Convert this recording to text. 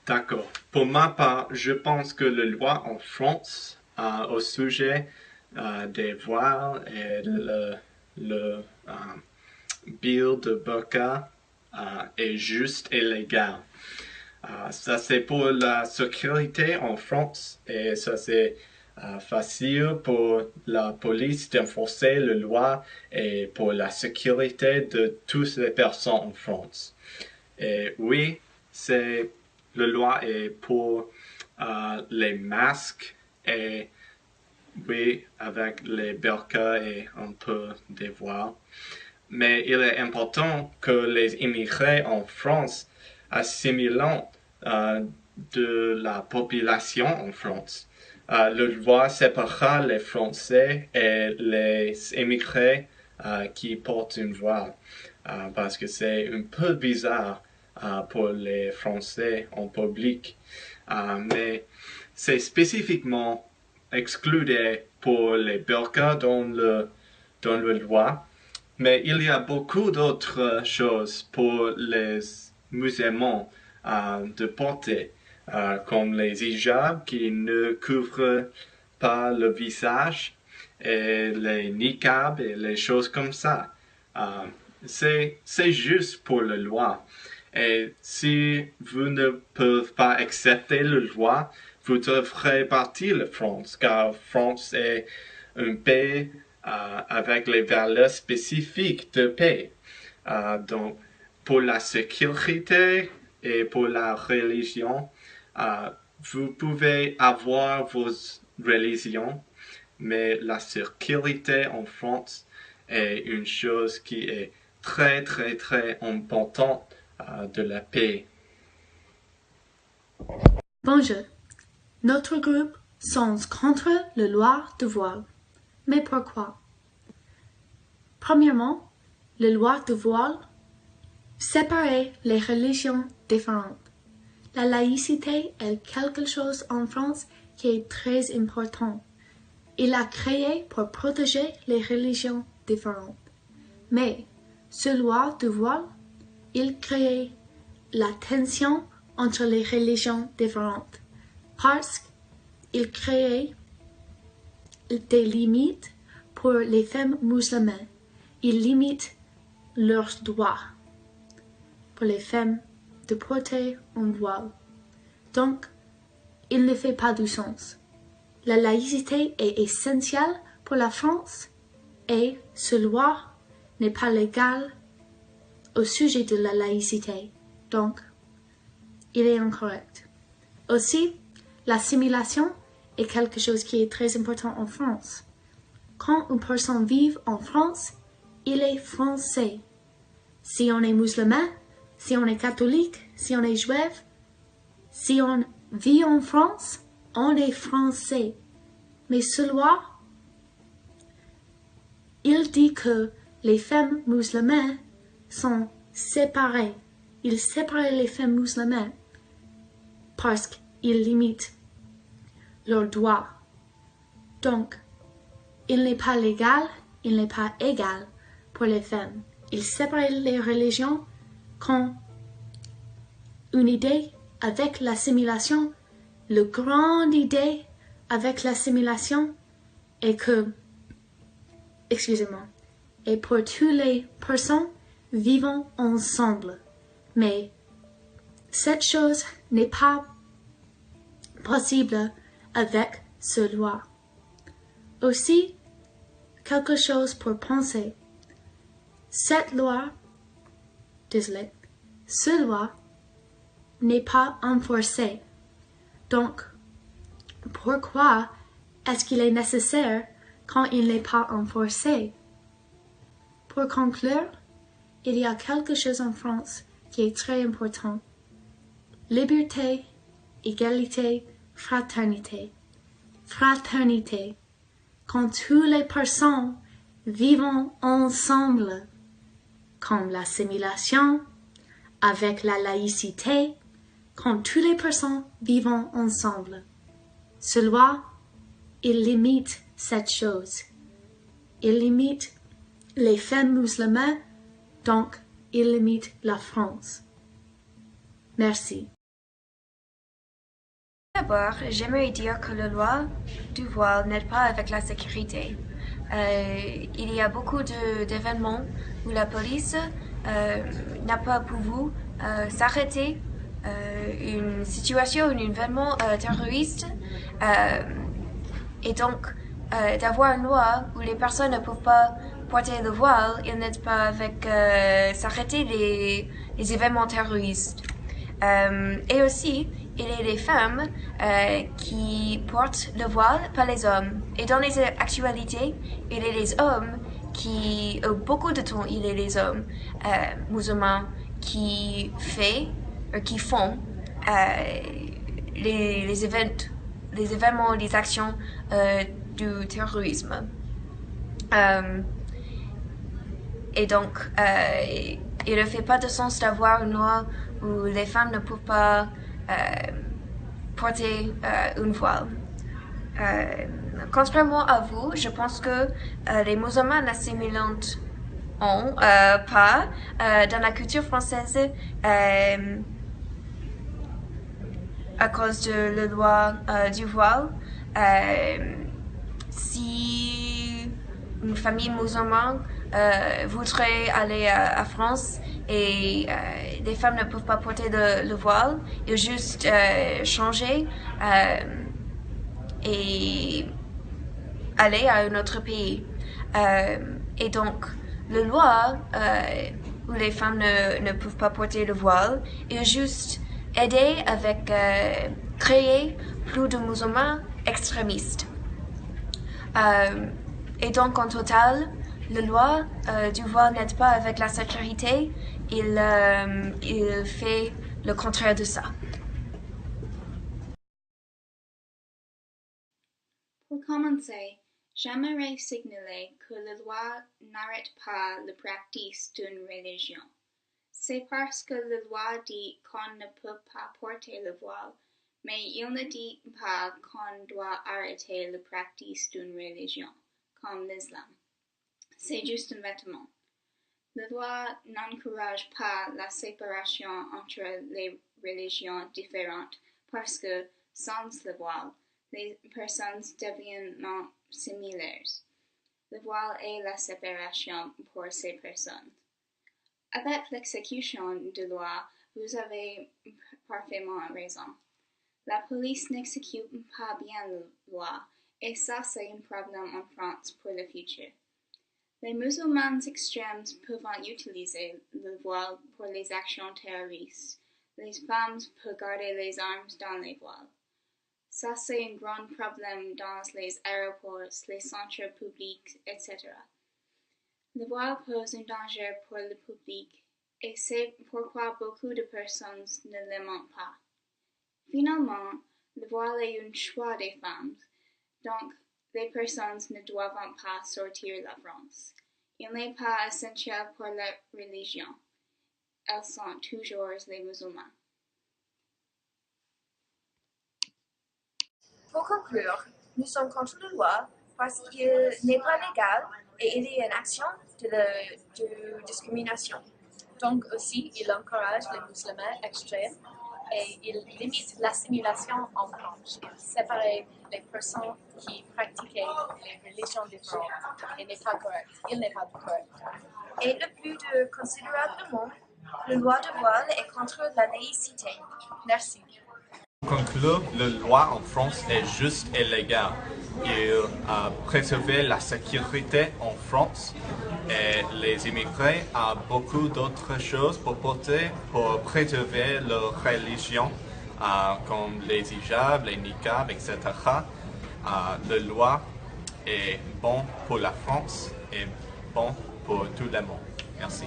D'accord. Pour ma part, je pense que la loi en France au sujet des voiles et le bill de burqa est juste et légal. Ça c'est pour la sécurité en France et ça c'est facile pour la police d'enforcer la loi et pour la sécurité de toutes les personnes en France. Et oui, c'est la loi est pour les masques et oui, avec les burqas et un peu des voiles. Mais il est important que les immigrés en France assimilent de la population en France. La loi séparera les Français et les immigrés qui portent une voile parce que c'est un peu bizarre pour les Français en public. Mais c'est spécifiquement exclu pour les burqas dans la loi. Mais il y a beaucoup d'autres choses pour les musulmans de porter, comme les hijabs qui ne couvrent pas le visage, et les niqabs et les choses comme ça. C'est juste pour la loi. Et si vous ne pouvez pas accepter la loi, vous devrez partir de France, car France est un pays avec les valeurs spécifiques de paix. Donc, pour la sécurité et pour la religion, vous pouvez avoir vos religions, mais la sécurité en France est une chose qui est très, très, très importante de la paix. Bonjour. Notre groupe sont contre la loi de voile. Mais pourquoi? Premièrement, la loi de voile séparait les religions différentes. La laïcité est quelque chose en France qui est très important. Il a créé pour protéger les religions différentes. Mais, ce loi de voile, il créait la tension entre les religions différentes parce qu'il créait des limites pour les femmes musulmanes. Il limite leurs droits pour les femmes de porter un voile. Donc, il ne fait pas du sens. La laïcité est essentielle pour la France et ce loi n'est pas légale au sujet de la laïcité. Donc, il est incorrect. Aussi, l'assimilation est quelque chose qui est très important en France. Quand une personne vit en France, il est français. Si on est musulman, si on est catholique, si on est juif, si on vit en France, on est français. Mais ce loi, il dit que les femmes musulmanes sont séparées. Il sépare les femmes musulmanes parce qu'il limite leurs droits. Donc, il n'est pas légal, il n'est pas égal pour les femmes. Il sépare les religions quand une idée avec l'assimilation, la grande idée avec l'assimilation est que, excusez-moi, et pour toutes les personnes vivant ensemble. Mais cette chose n'est pas possible avec ce loi. Aussi, quelque chose pour penser. Cette loi n'est pas enforcée. Donc, pourquoi est-ce qu'il est nécessaire quand il n'est pas enforcé? Pour conclure, il y a quelque chose en France qui est très important. Liberté, égalité, fraternité. Fraternité. Quand toutes les personnes vivent ensemble, comme l'assimilation, avec la laïcité, quand toutes les personnes vivent ensemble. Ce loi, il limite cette chose. Il limite les femmes musulmanes, donc il limite la France. Merci. d'abord, j'aimerais dire que la loi du voile n'aide pas avec la sécurité. Il y a beaucoup d'événements où la police n'a pas pu s'arrêter une situation, un événement terroriste. Et donc, d'avoir une loi où les personnes ne peuvent pas porter le voile, il n'aide pas avec s'arrêter les événements terroristes. Et aussi, il y a des femmes qui portent le voile, pas les hommes. Et dans les actualités, il y a des hommes qui, beaucoup de temps, il y a des hommes musulmans qui font les événements, les actions du terrorisme. Et donc, il ne fait pas de sens d'avoir une loi où les femmes ne peuvent pas porter une voile. Contrairement à vous, je pense que les musulmans assimilantes ont pas dans la culture française à cause de la loi du voile. Si une famille musulmane voudrait aller à France et les femmes ne peuvent pas porter le voile, ils juste changer et aller à un autre pays. Et donc, la loi où les femmes ne peuvent pas porter le voile est juste aider avec créer plus de musulmans extrémistes. Et donc, en total, la loi du voile n'aide pas avec la sécurité, il fait le contraire de ça. Pour commencer, j'aimerais signaler que la loi n'arrête pas la pratique d'une religion. C'est parce que la loi dit qu'on ne peut pas porter le voile, mais il ne dit pas qu'on doit arrêter la pratique d'une religion, comme l'islam. C'est juste un vêtement. La loi n'encourage pas la séparation entre les religions différentes parce que, sans le voile, les personnes deviennent non similaires. Le voile est la séparation pour ces personnes. Avec l'exécution de loi, vous avez parfaitement raison. La police n'exécute pas bien la loi, et ça c'est un problème en France pour le futur. Les musulmans extrêmes peuvent utiliser le voile pour les actions terroristes. Les femmes peuvent garder les armes dans les voiles. Ça c'est un grand problème dans les aéroports, les centres publics, etc. Le voile pose un danger pour le public et c'est pourquoi beaucoup de personnes ne l'aiment pas. Finalement, le voile est un choix des femmes, donc les personnes ne doivent pas sortir de la France. Il n'est pas essentiel pour la religion. Elles sont toujours les musulmans. Pour conclure, nous sommes contre la loi parce qu'il n'est pas légal et il y a une action de discrimination. Donc aussi, il encourage les musulmans extrêmes et il limite l'assimilation en France. Il sépare les personnes qui pratiquaient les religions différentes. Il n'est pas correct. Et le plus considérablement, la loi de voile est contre la laïcité. Merci. Pour conclure, la loi en France est juste et légale. Il a préservé la sécurité en France et les immigrés ont beaucoup d'autres choses pour porter pour préserver leur religion, comme les hijabs, les niqabs, etc. La loi est bonne pour la France et bon pour tout le monde. Merci.